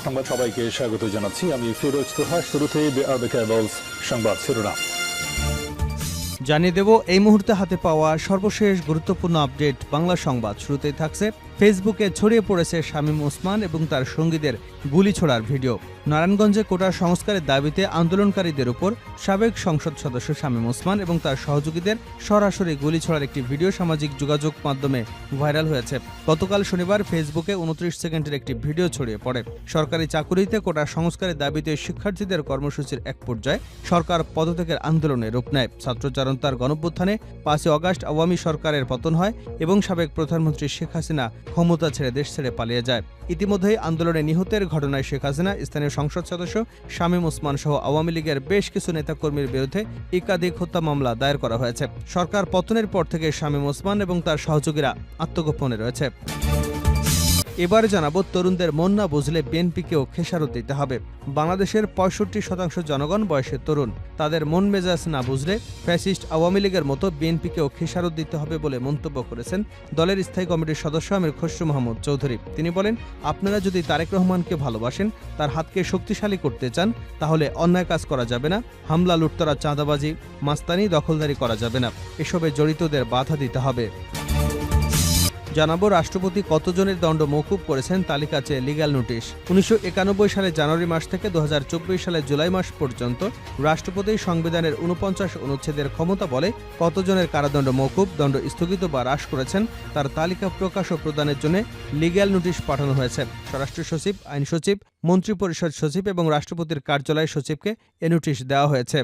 সংবাদ সবাইকে স্বাগত জানাচ্ছি। আমি ফিরোজ তোহা। শুরুতেই সংবাদ শিরোনাম জানিয়ে দেব এই মুহূর্তে হাতে পাওয়া সর্বশেষ গুরুত্বপূর্ণ আপডেট বাংলা সংবাদ। শুরুতেই থাকছে ফেসবুকে ছড়িয়ে পড়েছে শামীম ওসমান এবং তার সঙ্গীদের গুলি ছোড়ার ভিডিও। নারায়ণগঞ্জে কোটা সংস্কারের দাবিতে আন্দোলনকারীদের উপর সাবেক সংসদ সদস্য শামীম ওসমান এবং তার সহযোগীদের সরাসরি গুলি ছোড়ার একটি ভিডিও সামাজিক যোগাযোগ মাধ্যমে ভাইরাল হয়েছে। গতকাল শনিবার ফেসবুকে 29 সেকেন্ডের একটি ভিডিও ছড়িয়ে পড়ে। সরকারি চাকুরিতে কোটা সংস্কারের দাবিতে শিক্ষার্থীদের কর্মসূচির এক পর্যায়ে সরকার পদত্যাগের আন্দোলনে রূপ নেয়। ছাত্র জনতার গণঅভ্যুত্থানে 5 আগস্ট আওয়ামী সরকারের পতন হয় এবং সাবেক প্রধানমন্ত্রী শেখ হাসিনা ক্ষমতা ছেড়ে দেশ ছেড়ে পালিয়ে যায়। ইতিমধ্যেই আন্দোলনে নিহতের ঘটনায় শেখ হাসিনা, স্থানীয় সংসদ সদস্য শামীম ওসমান সহ আওয়ামী লীগের বেশ কিছু নেতাকর্মীর বিরুদ্ধে একাধিক হত্যা মামলা দায়ের করা হয়েছে। সরকার পতনের পর থেকে শামীম ওসমান এবং তার সহযোগীরা আত্মগোপনে রয়েছে। এবারে জানাবো, তরুণদের মন না বুঝলে বিএনপিকেও খেসারত দিতে হবে। বাংলাদেশের 65% জনগণ বয়সে তরুণ। তাদের মন মেজাজ না বুঝলে ফ্যাসিস্ট আওয়ামী লীগের মতো বিএনপিকেও খেসারত দিতে হবে বলে মন্তব্য করেছেন দলের স্থায়ী কমিটির সদস্য আমির খসরু মাহমুদ চৌধুরী। তিনি বলেন, আপনারা যদি তারেক রহমানকে ভালোবাসেন, তার হাতকে শক্তিশালী করতে চান, তাহলে অন্যায় কাজ করা যাবে না। হামলা, লুটতরা, চাঁদাবাজি, মাস্তানি, দখলদারি করা যাবে না। এসবে জড়িতদের বাধা দিতে হবে। জানাবো, রাষ্ট্রপতি কতজনের দণ্ড মওকুফ করেছেন তালিকা চেয়ে লিগ্যাল নোটিশ। 1991 সালের জানুয়ারি মাস থেকে 2024 সালের জুলাই মাস পর্যন্ত রাষ্ট্রপতি সংবিধানের 49 অনুচ্ছেদের ক্ষমতা বলে কতজনের কারাদণ্ড মওকুফ, দণ্ড স্থগিত বা হ্রাস করেছেন তার তালিকা প্রকাশ ও প্রদানের জন্য লিগ্যাল নোটিশ পাঠানো হয়েছে। স্বরাষ্ট্র সচিব, আইন সচিব, মন্ত্রিপরিষদ সচিব এবং রাষ্ট্রপতির কার্যালয় সচিবকে এ নোটিশ দেওয়া হয়েছে।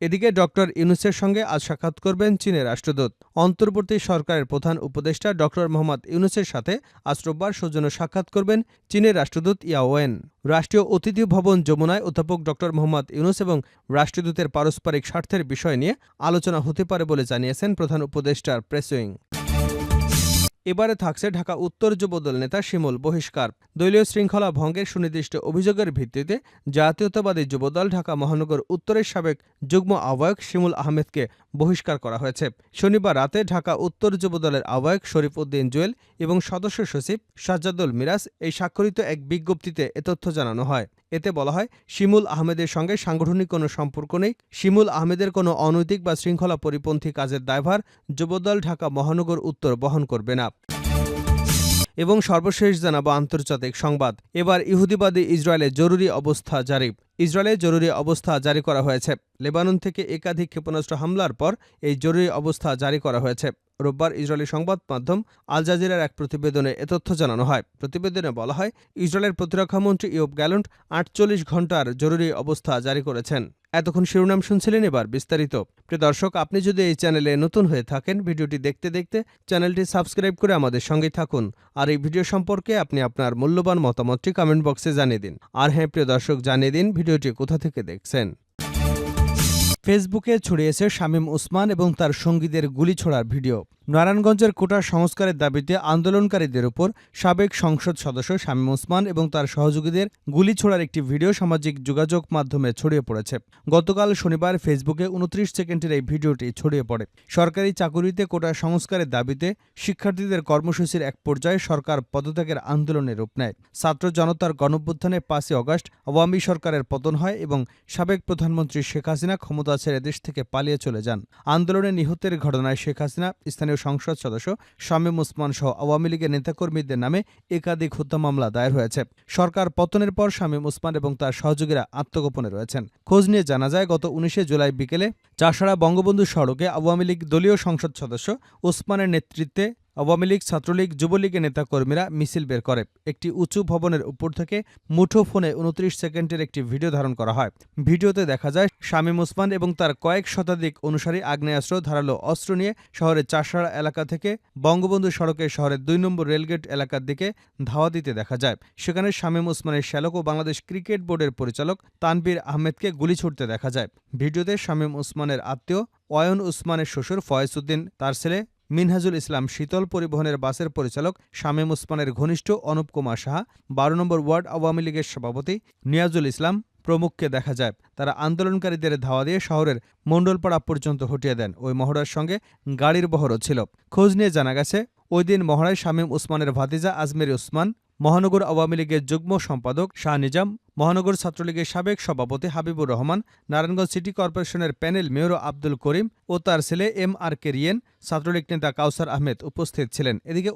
এদিকে ডক্টর ইউনূসের সঙ্গে আজ সাক্ষাৎ করবেন চীনের রাষ্ট্রদূত। অন্তর্বর্তী সরকারের প্রধান উপদেষ্টা ডক্টর মোহাম্মদ ইউনূসের সাথে আজ রোববার সৌজন্য সাক্ষাৎ করবেন চীনের রাষ্ট্রদূত ইয়া ওয়েন। রাষ্ট্রীয় অতিথি ভবন যমুনায় অধ্যাপক ডক্টর মোহাম্মদ ইউনূস এবং রাষ্ট্রদূতের পারস্পরিক স্বার্থের বিষয় নিয়ে আলোচনা হতে পারে বলে জানিয়েছেন প্রধান উপদেষ্টার প্রেস উইং। এবারে থাকছে ঢাকা উত্তর যুবদল নেতা শিমুল বহিষ্কার। দলীয় শৃঙ্খলা ভঙ্গের সুনির্দিষ্ট অভিযোগের ভিত্তিতে জাতীয়তাবাদী যুবদল ঢাকা মহানগর উত্তরের সাবেক যুগ্ম আহ্বায়ক শিমুল আহমেদকে বহিষ্কার করা হয়েছে। শনিবার রাতে ঢাকা উত্তর যুবদলের আহ্বায়ক শরীফ উদ্দিন জুয়েল এবং সদস্য সচিব সাজ্জাদুল মিরাজ এই স্বাক্ষরিত এক বিজ্ঞপ্তিতে এ তথ্য জানানো হয়। এতে বলা হয়, শিমুল আহমেদের সঙ্গে সাংগঠনিক কোনো সম্পর্ক নেই। শিমুল আহমেদের কোনো অনৈতিক বা শৃঙ্খলা পরিপন্থী কাজের দায়ভার যুবদল ঢাকা মহানগর উত্তর বহন করবে না। এবং সর্বশেষ জানাবো আন্তর্জাতিক সংবাদ। এবার ইহুদিবাদী ইসরায়েলে জরুরি অবস্থা জারি। ইসরায়েলে জরুরি অবস্থা জারি করা হয়েছে। লেবানন থেকে একাধিক ক্ষেপণাস্ত্র হামলার পর এই জরুরি অবস্থা জারি করা হয়েছে। রোববার ইসরায়েলি সংবাদ মাধ্যম আল জাজিরার এক প্রতিবেদনে এ তথ্য জানানো হয়। প্রতিবেদনে বলা হয়, ইসরায়েলের প্রতিরক্ষামন্ত্রী ইয়োব গ্যালন্ট 48 ঘণ্টার জরুরি অবস্থা জারি করেছেন। এতক্ষণ শিরোনাম শুনছিলেন, এবার বিস্তারিত। প্রিয় দর্শক, আপনি যদি এই চ্যানেলে নতুন হয়ে থাকেন, ভিডিওটি দেখতে দেখতে চ্যানেলটি সাবস্ক্রাইব করে আমাদের সঙ্গেই থাকুন। আর এই ভিডিও সম্পর্কে আপনি আপনার মূল্যবান মতামতটি কমেন্ট বক্সে জানিয়ে দিন। আর হ্যাঁ প্রিয় দর্শক, জানিয়ে দিন ভিডিওটি কোথা থেকে দেখছেন। ফেসবুকে ছড়িয়েছে শামীম ওসমান এবং তার সঙ্গীদের গুলি ছোড়ার ভিডিও। নারায়ণগঞ্জের কোটা সংস্কারের দাবিতে আন্দোলনকারীদের উপর সাবেক সংসদ সদস্য শামীম ওসমান এবং তার সহযোগীদের গুলি ছোড়ার একটি ভিডিও সামাজিক যোগাযোগ মাধ্যমে ছড়িয়ে পড়েছে। গতকাল শনিবার ফেসবুকে 29 সেকেন্ডের এই ভিডিওটি ছড়িয়ে পড়ে। সরকারি চাকুরিতে কোটা সংস্কারের দাবিতে শিক্ষার্থীদের কর্মসূচির এক পর্যায়ে সরকার পদত্যাগের আন্দোলনে রূপ নেয়। ছাত্র জনতার গণঅভ্যুত্থানে 5 আগস্ট আওয়ামী সরকারের পতন হয় এবং সাবেক প্রধানমন্ত্রী শেখ হাসিনা ক্ষমতা ছেড়ে দেশ থেকে পালিয়ে চলে যান। আন্দোলনে নিহতের ঘটনায় শেখ হাসিনা, স্থানীয় সংসদ সদস্য শামীম ওসমান সহ আওয়ামী লীগের নেতাকর্মীদের নামে একাধিক হত্যা মামলা দায়ের হয়েছে। সরকার পতনের পর শামীম ওসমান এবং তার সহযোগীরা আত্মগোপনে রয়েছেন। খোঁজ নিয়ে জানা যায়, গত 19 জুলাই বিকেলে চাষাড়া বঙ্গবন্ধু সড়কে আওয়ামী লীগ দলীয় সংসদ সদস্য ওসমানের নেতৃত্বে আওয়ামী লীগ, ছাত্রলীগ, যুবলীগের নেতাকর্মীরা মিছিল বের করে। একটি উঁচু ভবনের উপর থেকে মুঠোফোনে 29 সেকেন্ডের একটি ভিডিও ধারণ করা হয়। ভিডিওতে দেখা যায় শামীম ওসমান এবং তার কয়েক শতাধিক অনুসারী আগ্নেয়াস্ত্র, ধারালো অস্ত্র নিয়ে শহরের চাষাড়া এলাকা থেকে বঙ্গবন্ধু সড়কে শহরের 2 নম্বর রেলগেট এলাকার দিকে ধাওয়া দিতে দেখা যায়। সেখানে শামীম ওসমানের শ্যালক ও বাংলাদেশ ক্রিকেট বোর্ডের পরিচালক তানভীর আহমেদকে গুলি ছুড়তে দেখা যায়। ভিডিওতে শামীম ওসমানের আত্মীয় অয়ন ওসমানের শ্বশুর ফয়েজ উদ্দিন, তার ছেলে মিনহাজুল ইসলাম শীতল পরিবহনের বাসের পরিচালক শামীম ওসমানের ঘনিষ্ঠ অনুপ কুমার সাহা, 12 নম্বর ওয়ার্ড আওয়ামী লীগের সভাপতি নিয়াজুল ইসলাম প্রমুখকে দেখা যায়। তারা আন্দোলনকারীদের ধাওয়া দিয়ে শহরের মণ্ডলপাড়া পর্যন্ত হটিয়ে দেন। ওই মহড়ার সঙ্গে গাড়ির বহরও ছিল। খোঁজ নিয়ে জানা গেছে, ওই দিন মহড়ায় শামীম ওসমানের ভাতিজা আজমেরী ওসমান, মহানগর আওয়ামী লীগের যুগ্ম সম্পাদক শাহ নিজাম, মহানগর ছাত্রলীগের সাবেক সভাপতি হাবিবুর রহমান, নারায়ণগঞ্জ সিটি কর্পোরেশনের প্যানেল মেয়র আব্দুল করিম ও তার ছেলে MRK রিয়েন, ছাত্রলীগ নেতা কাউসার আহমেদ উপস্থিত ছিলেন। এদিকে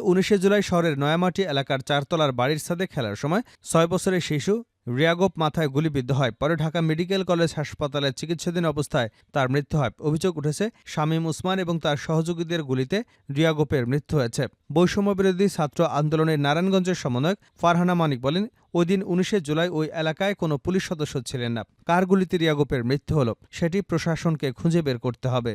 19 জুলাই শহরের নয়ামাটি এলাকার চারতলার বাড়ির ছাদে খেলার সময় 6 বছরের শিশু রিয়াগোপ মাথায় গুলিবিদ্ধ হয়। পরে ঢাকা মেডিকেল কলেজ হাসপাতালে চিকিৎসাধীন অবস্থায় তার মৃত্যু হয়। অভিযোগ উঠেছে শামীম ওসমান এবং তার সহযোগীদের গুলিতে রিয়াগোপের মৃত্যু হয়েছে। বৈষম্যবিরোধী ছাত্র আন্দোলনের নারায়ণগঞ্জের সমন্বয়ক ফারহানা মানিক বলেন, ওই দিন 19 জুলাই ওই এলাকায় কোনো পুলিশ সদস্য ছিলেন না। কার গুলিতে রিয়াগোপের মৃত্যু হল সেটি প্রশাসনকে খুঁজে বের করতে হবে।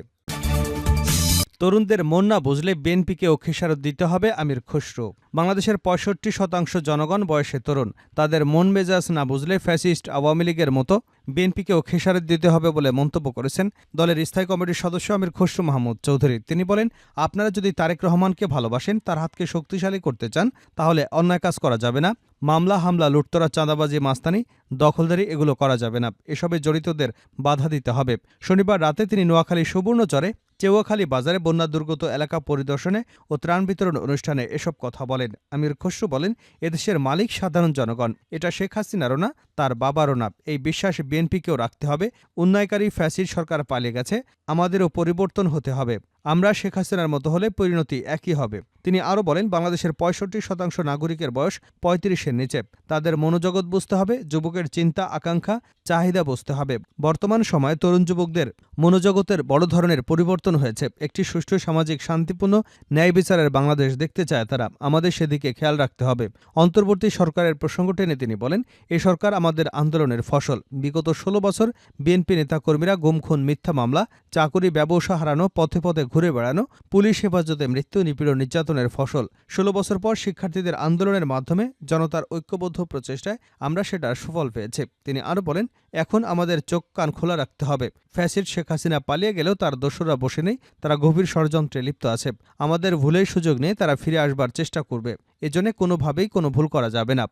তরুণদের মন না বুঝলে বিএনপিকেও খেসারত দিতে হবে আমির খসরু। বাংলাদেশের 65% জনগণ বয়সে তরুণ। তাদের মন মেজাজ না বুঝলে ফ্যাসিস্ট আওয়ামী লীগের মতো বিএনপিকেও খেসারত দিতে হবে বলে মন্তব্য করেছেন দলের স্থায়ী কমিটির সদস্য আমির খসরু মাহমুদ চৌধুরী। তিনি বলেন, আপনারা যদি তারেক রহমানকে ভালোবাসেন, তার হাতকে শক্তিশালী করতে চান, তাহলে অন্যায় কাজ করা যাবে না। মামলা, হামলা, লুটতরা, চাঁদাবাজি, মাস্তানি, দখলদারি এগুলো করা যাবে না। এসবে জড়িতদের বাধা দিতে হবে। শনিবার রাতে তিনি নোয়াখালী সুবর্ণচরে চেওয়াখালী বাজারে বন্যা দুর্গত এলাকা পরিদর্শনে ও ত্রাণ বিতরণ অনুষ্ঠানে এসব কথা বলেন। আমির খসরু বলেন, এদেশের মালিক সাধারণ জনগণ। এটা শেখ হাসিনারও না, তার বাবারও না। এই বিশ্বাস বিএনপিকেও রাখতে হবে। উন্নয়নকারী ফ্যাসিস্ট সরকার পালিয়ে গেছে, আমাদেরও পরিবর্তন হতে হবে। আমরা শেখ হাসিনার মতো হলে পরিণতি একই হবে। তিনি আরও বলেন, বাংলাদেশের 65% নাগরিকের বয়স 35-এর নিচে। তাদের মনোজগৎ বুঝতে হবে, যুবকের চিন্তা, আকাঙ্ক্ষা, চাহিদা বুঝতে হবে। বর্তমান সময়ে তরুণ যুবকদের মনোজগতের বড় ধরনের পরিবর্তন হয়েছে। একটি সুষ্ঠু, সামাজিক, শান্তিপূর্ণ, ন্যায় বিচারের বাংলাদেশ দেখতে চায় তারা। আমাদের সেদিকে খেয়াল রাখতে হবে। অন্তর্বর্তী সরকারের প্রসঙ্গ টেনে তিনি বলেন, এই সরকার আমাদের আন্দোলনের ফসল। বিগত 16 বছর বিএনপি নেতাকর্মীরা গুম, খুন, মিথ্যা মামলা, চাকুরি, ব্যবসা হারানো, পথে পথে ঘুরে বেড়ানো, পুলিশ হেফাজতে মৃত্যু, নিপীড়ন, নির্যাতনের ফসল। 16 বছর পর শিক্ষার্থীদের আন্দোলনের মাধ্যমে জনতার ঐক্যবদ্ধ প্রচেষ্টায় আমরা সেটার সুফল পেয়েছি। তিনি আরও বলেন, এখন আমাদের চোখ কান খোলা রাখতে হবে। ফ্যাসিস্ট শেখ হাসিনা পালিয়ে গেলেও তার দোসররা বসে নেই, তারা গভীর ষড়যন্ত্রে লিপ্ত আছে। আমাদের ভুলের সুযোগ নিয়ে তারা ফিরে আসবার চেষ্টা করবে। এজন্য কোনোভাবেই কোনো ভুল করা যাবে না।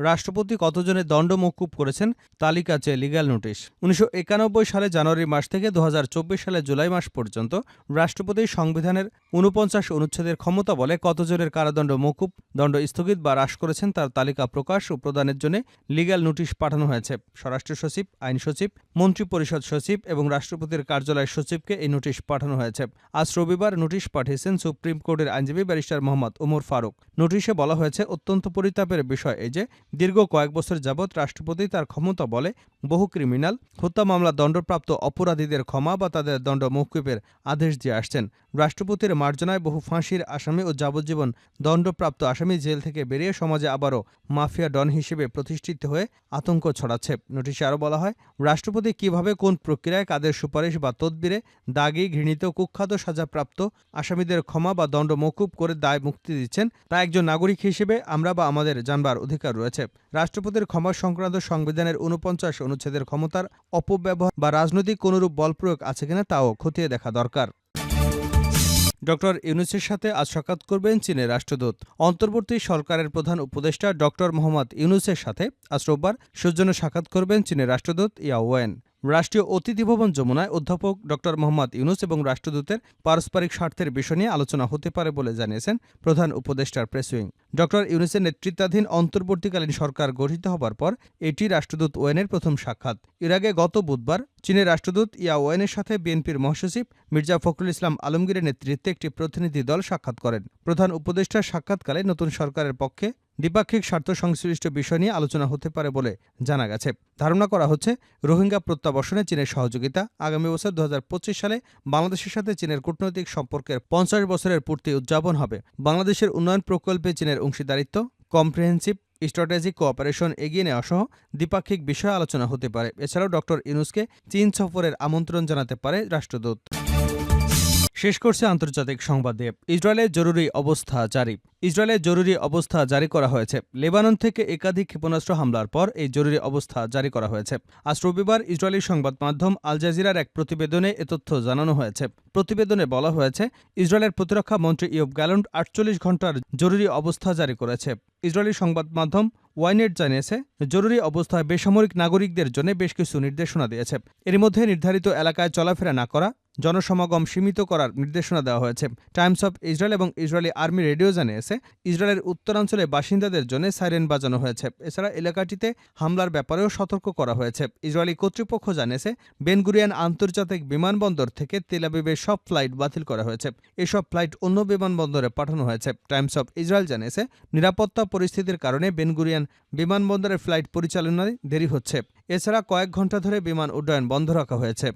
রাষ্ট্রপতি কতজনের দণ্ড মওকুফ করেছেন তালিকা চেয়ে লিগ্যাল নোটিশ। 1991 সালে জানুয়ারি মাস থেকে 2024 সালে জুলাই মাস পর্যন্ত রাষ্ট্রপতি সংবিধানের 49 অনুচ্ছেদের ক্ষমতা বলে কতজনের কারাদণ্ড মওকুফ, দণ্ড স্থগিত বা হ্রাস করেছেন তার তালিকা প্রকাশ ও প্রদানের জন্য লিগ্যাল নোটিশ পাঠানো হয়েছে। স্বরাষ্ট্র সচিব, আইন সচিব, মন্ত্রিপরিষদ সচিব এবং রাষ্ট্রপতির কার্যালয় সচিবকে এই নোটিশ পাঠানো হয়েছে। আজ রবিবার নোটিশ পাঠিয়েছেন সুপ্রিম কোর্টের আইনজীবী ব্যারিস্টার মোহাম্মদ ওমর ফারুক। নোটিশে বলা হয়েছে, অত্যন্ত পরিতাপের বিষয় এই যে দীর্ঘ কয়েক বছর যাবৎ রাষ্ট্রপতি তার ক্ষমতা বলে বহু ক্রিমিনাল, হত্যা মামলা দণ্ডপ্রাপ্ত অপরাধীদের ক্ষমা বা তাদের দণ্ড মওকুফের আদেশ দিয়ে আসছেন। রাষ্ট্রপতির মার্জনায় বহু ফাঁসির আসামি ও যাবজ্জীবন দণ্ডপ্রাপ্ত আসামি জেল থেকে বেরিয়ে সমাজে আবারও মাফিয়া ডন হিসেবে প্রতিষ্ঠিত হয়ে আতঙ্ক ছড়াচ্ছে। নোটিশে আরও বলা হয়, রাষ্ট্রপতি কিভাবে, কোন প্রক্রিয়ায়, কাদের সুপারিশ বা তদবিরে দাগী, ঘৃণিত, কুখ্যাত সাজাপ্রাপ্ত আসামিদের ক্ষমা বা দণ্ড মওকুফ করে দায় মুক্তি দিচ্ছেন, তা একজন নাগরিক হিসেবে আমরা বা আমাদের জানবার অধিকার রয়েছে। রাষ্ট্রপতির ক্ষমা সংক্রান্ত সংবিধানের 49 অনুচ্ছেদের ক্ষমতার অপব্যবহার বা রাজনৈতিক কোনরূপ বল প্রয়োগ আছে কিনা তাও খতিয়ে দেখা দরকার। ড ইউনূসের সাথে আজ সাক্ষাৎ করবেন চীনের রাষ্ট্রদূত। অন্তর্বর্তী সরকারের প্রধান উপদেষ্টা ড মোহাম্মদ ইউনূসের সাথে আজ রোববার সৌজন্য সাক্ষাৎ করবেন চীনের রাষ্ট্রদূত ইয়া ওয়েন। রাষ্ট্রীয় অতিথি ভবন যমুনায় অধ্যাপক ড মোহাম্মদ ইউনূস এবং রাষ্ট্রদূতের পারস্পরিক স্বার্থের বিষয় নিয়ে আলোচনা হতে পারে বলে জানিয়েছেন প্রধান উপদেষ্টার প্রেস উইং। ড ইউনূসের নেতৃত্বাধীন অন্তর্বর্তীকালীন সরকার গঠিত হবার পর এটি রাষ্ট্রদূত ওয়েনের প্রথম সাক্ষাৎ। এর আগে গত বুধবার চীনের রাষ্ট্রদূত ইয়া ওয়েনের সাথে বিএনপির মহাসচিব মির্জা ফখরুল ইসলাম আলমগীরের নেতৃত্বে একটি প্রতিনিধি দল সাক্ষাৎ করেন। প্রধান উপদেষ্টার সাক্ষাৎকালে নতুন সরকারের পক্ষে দ্বিপাক্ষিক স্বার্থ সংশ্লিষ্ট বিষয় নিয়ে আলোচনা হতে পারে বলে জানা গেছে। ধারণা করা হচ্ছে, রোহিঙ্গা প্রত্যাবাসনে চীনের সহযোগিতা। আগামী বছর 2025 সালে বাংলাদেশের সাথে চীনের কূটনৈতিক সম্পর্কের 50 বছরের পূর্তি উদযাপন হবে। বাংলাদেশের উন্নয়ন প্রকল্পে চীনের অংশীদারিত্ব, কম্প্রিহেন্সিভ স্ট্র্যাটেজিক কোঅপারেশন এগিয়ে নেওয়া সহ দ্বিপাক্ষিক বিষয়ে আলোচনা হতে পারে। এছাড়াও ড ইউনূসকে চীন সফরের আমন্ত্রণ জানাতে পারে রাষ্ট্রদূত। শেষ করছে আন্তর্জাতিক সংবাদ দিয়ে। ইসরায়েলের জরুরি অবস্থা জারি। ইসরায়েলের জরুরি অবস্থা জারি করা হয়েছে। লেবানন থেকে একাধিক ক্ষেপণাস্ত্র হামলার পর এই জরুরি অবস্থা জারি করা হয়েছে। আজ রবিবার ইসরায়েলি সংবাদ মাধ্যম আল জাজিরার এক প্রতিবেদনে এ তথ্য জানানো হয়েছে। প্রতিবেদনে বলা হয়েছে, ইসরায়েলের প্রতিরক্ষা মন্ত্রী ইয়োব গ্যালান্ট 48 ঘণ্টার জরুরি অবস্থা জারি করেছে। ইসরায়েলি সংবাদ মাধ্যম ওয়াইনেট জানিয়েছে, জরুরি অবস্থায় বেসামরিক নাগরিকদের জন্য বেশ কিছু নির্দেশনা দিয়েছে। এর মধ্যে নির্ধারিত এলাকায় চলাফেরা না করা, জনসমাগম সীমিত করার নির্দেশনা দেওয়া হয়েছে। টাইমস অফ ইসরায়েল এবং ইসরায়েলি আর্মি রেডিও জানিয়েছে, ইসরায়েলের উত্তরাঞ্চলে বাসিন্দাদের জন্য সাইরেন বাজানো হয়েছে। এছাড়া এলাকাটিতে হামলার ব্যাপারেও সতর্ক করা হয়েছে। ইসরায়েলি কর্তৃপক্ষ জানিয়েছে, বেন গুরিয়ন আন্তর্জাতিক বিমানবন্দর থেকে তেল আবিবের সব ফ্লাইট বাতিল করা হয়েছে। এসব ফ্লাইট অন্য বিমানবন্দরে পাঠানো হয়েছে। টাইমস অফ ইসরায়েল জানিয়েছে, নিরাপত্তা পরিস্থিতির কারণে বেন গুরিয়ন বিমানবন্দরের ফ্লাইট পরিচালনায় দেরি হচ্ছে। এছাড়া কয়েক ঘন্টা ধরে বিমান উড্ডয়ন বন্ধ রাখা হয়েছে।